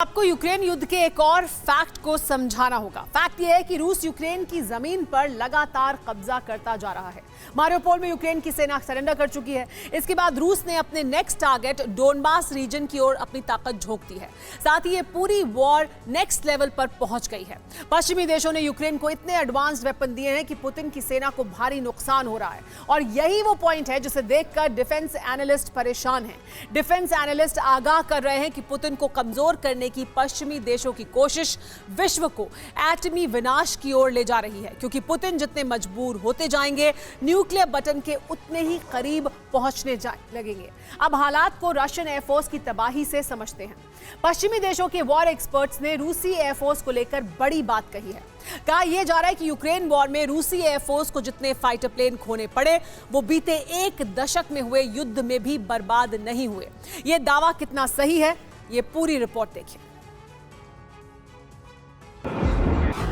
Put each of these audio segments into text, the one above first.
आपको यूक्रेन युद्ध के एक और फैक्ट को समझाना होगा। फैक्ट यह है कि रूस यूक्रेन की जमीन पर लगातार कब्जा करता जा रहा है। मारियोपोल में यूक्रेन की सेना सरेंडर कर चुकी है। इसके बाद रूस ने अपने नेक्स्ट टारगेट डोनबास रीजन की ओर अपनी ताकत झोंक दी है। साथ ही ये पूरी वॉर नेक्स्ट लेवल पर पहुंच गई है। पश्चिमी देशों ने यूक्रेन को इतने एडवांस्ड वेपन दिए हैं कि पुतिन की सेना को भारी नुकसान हो रहा है। और यही वो पॉइंट है जिसे देखकर डिफेंस एनालिस्ट परेशान हैं। डिफेंस एनालिस्ट आगाह कर रहे हैं कि पुतिन को कमजोर करने की पश्चिमी देशों की कोशिश विश्व को एटमी विनाश की ओर ले जा रही है, क्योंकि पुतिन जितने मजबूर होते जाएंगे न्यूक्लियर बटन के उतने ही करीब पहुंचने लगेंगे। अब हालात को रशियन एयरफोर्स की तबाही से समझते हैं। पश्चिमी देशों के वॉर एक्सपर्ट्स ने रूसी एयरफोर्स को लेकर बड़ी बात कही है। कहा यह जा रहा है कि यूक्रेन वॉर में रूसी एयरफोर्स को जितने फाइटर प्लेन खोने पड़े वो बीते एक दशक में हुए युद्ध में भी बर्बाद नहीं हुए। यह दावा कितना सही है, ये पूरी रिपोर्ट देखिए।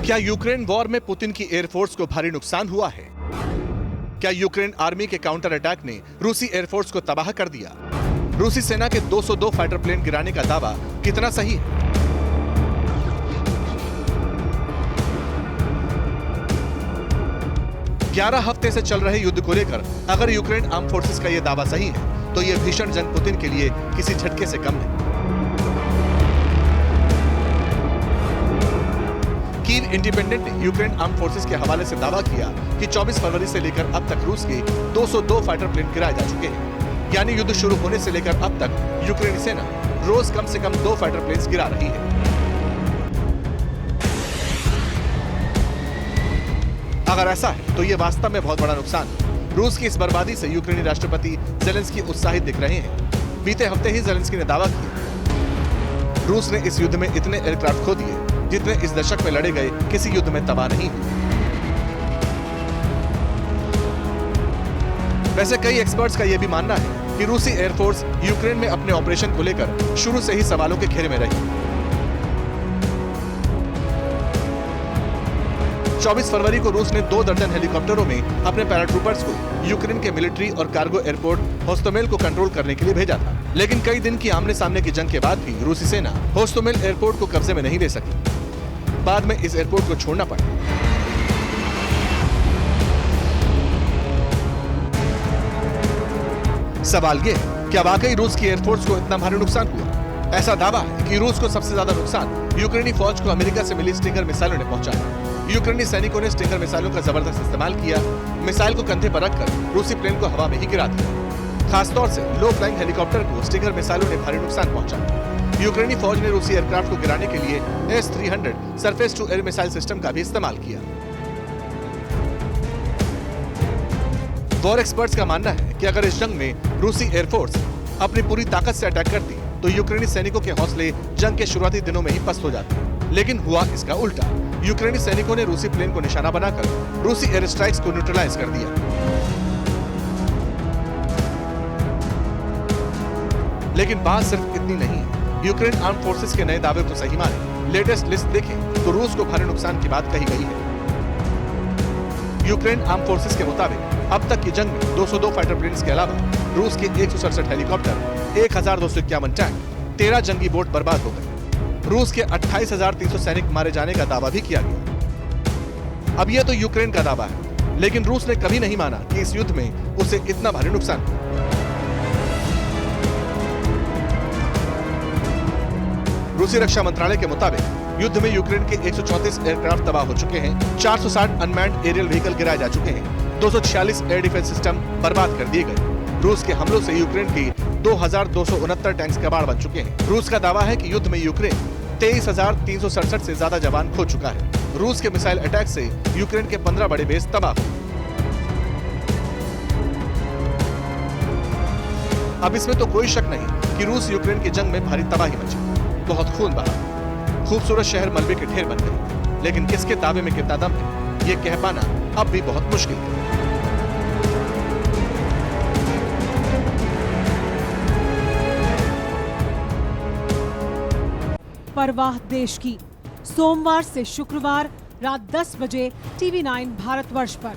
क्या यूक्रेन वॉर में पुतिन की एयरफोर्स को भारी नुकसान हुआ है? क्या यूक्रेन आर्मी के काउंटर अटैक ने रूसी एयरफोर्स को तबाह कर दिया? रूसी सेना के 202 फाइटर प्लेन गिराने का दावा कितना सही है? ग्यारह हफ्ते से चल रहे युद्ध को लेकर अगर यूक्रेन आर्म फोर्सेस का यह दावा सही है तो यह भीषण जंग पुतिन के लिए किसी झटके से कम नहीं। कीव इंडिपेंडेंट ने यूक्रेन आर्म फोर्सेस के हवाले से दावा किया कि 24 फरवरी से लेकर अब तक रूस के 202 फाइटर प्लेन गिराए जा चुके हैं। यानी युद्ध शुरू होने से लेकर अब तक यूक्रेनी सेना रोज कम से कम 2 फाइटर प्लेन गिरा रही है। अगर ऐसा है तो ये वास्तव में बहुत बड़ा नुकसान है। रूस की इस बर्बादी से यूक्रेनी राष्ट्रपति जेलेंस्की उत्साहित दिख रहे हैं। बीते हफ्ते ही जेलेंस्की ने दावा किया रूस ने इस युद्ध में इतने एयरक्राफ्ट खो दिए जितने इस दशक में लड़े गए किसी युद्ध में तबाह नहीं हुए। वैसे कई एक्सपर्ट्स का यह भी मानना है कि रूसी एयरफोर्स यूक्रेन में अपने ऑपरेशन को लेकर शुरू से ही सवालों के घेरे में रही। 24 फरवरी को रूस ने 2 दर्जन हेलीकॉप्टरों में अपने पैराट्रूपर्स को यूक्रेन के मिलिट्री और कार्गो एयरपोर्ट होस्टोमेल को कंट्रोल करने के लिए भेजा था। लेकिन कई दिन की आमने सामने की जंग के बाद भी रूसी सेना होस्टोमेल एयरपोर्ट को कब्जे में नहीं ले सकी। बाद में इस एयरपोर्ट को छोड़ना पड़ा। सवाल ये है, क्या वाकई रूस की एयरफोर्स को इतना भारी नुकसान हुआ? ऐसा दावा है कि रूस को सबसे ज्यादा नुकसान यूक्रेनी फौज को अमेरिका से मिली स्टिंगर मिसाइलों ने पहुंचाया। यूक्रेनी सैनिकों ने स्टिंगर मिसाइलों का जबरदस्त इस्तेमाल किया। मिसाइल को कंधे पर रखकर रूसी प्लेन को हवा में ही गिरा दिया। खासतौर से लो फ्लाइंग हेलीकॉप्टर को स्टिंगर मिसाइलों ने भारी नुकसान पहुंचाया। यूक्रेनी फौज ने रूसी एयरक्राफ्ट को गिराने के लिए S-300 surface to air missile system का भी इस्तेमाल किया। वॉर एक्सपर्ट्स का मानना है कि अगर इस जंग में रूसी एयरफोर्स अपनी पूरी ताकत से अटैक करती तो यूक्रेनी सैनिकों के हौसले जंग के शुरुआती दिनों में ही पस्त हो जाते। लेकिन हुआ इसका उल्टा। यूक्रेनी सैनिकों ने रूसी प्लेन को निशाना बनाकर रूसी एयर स्ट्राइक्स को न्यूट्रलाइज कर दिया। लेकिन बात सिर्फ इतनी नहीं है। यूक्रेन आर्म फोर्सेस के नए दावे को सही माने लेटेस्ट लिस्ट देखें तो रूस को भारी नुकसान की बात कही गई है। यूक्रेन आर्म फोर्सेस के मुताबिक अब तक की जंग में 202 फाइटर प्लेन्स के अलावा रूस के 167 हेलीकॉप्टर, 1251 टैंक, 13 जंगी बोट बर्बाद हो गए। रूस के 28,300 सैनिक मारे जाने का दावा भी किया गया। अब यह तो यूक्रेन का दावा है, लेकिन रूस ने कभी नहीं माना कि इस युद्ध में उसे इतना भारी नुकसान हुआ। रूसी रक्षा मंत्रालय के मुताबिक युद्ध में यूक्रेन के 134 एयरक्राफ्ट तबाह हो चुके हैं। 460 अनमैन्ड एरियल व्हीकल गिराए जा चुके हैं। 246 एयर डिफेंस सिस्टम बर्बाद कर दिए गए। रूस के हमलों से यूक्रेन की 2269 टैंक्स कबाड़ बन चुके हैं। रूस का दावा है कि युद्ध में यूक्रेन 23,367 से ज्यादा जवान खो चुका है। रूस के मिसाइल अटैक से यूक्रेन के 15 बड़े बेस तबाह हुए। अब इसमें तो कोई शक नहीं कि रूस यूक्रेन की जंग में भारी तबाही मची। बहुत खून बहा, खूबसूरत शहर मलबे के ढेर बन गए। लेकिन किसके दावे में कितना दम है, ये कह पाना अब भी बहुत मुश्किल है। परवाह देश की, सोमवार से शुक्रवार रात 10 बजे TV9 भारतवर्ष पर।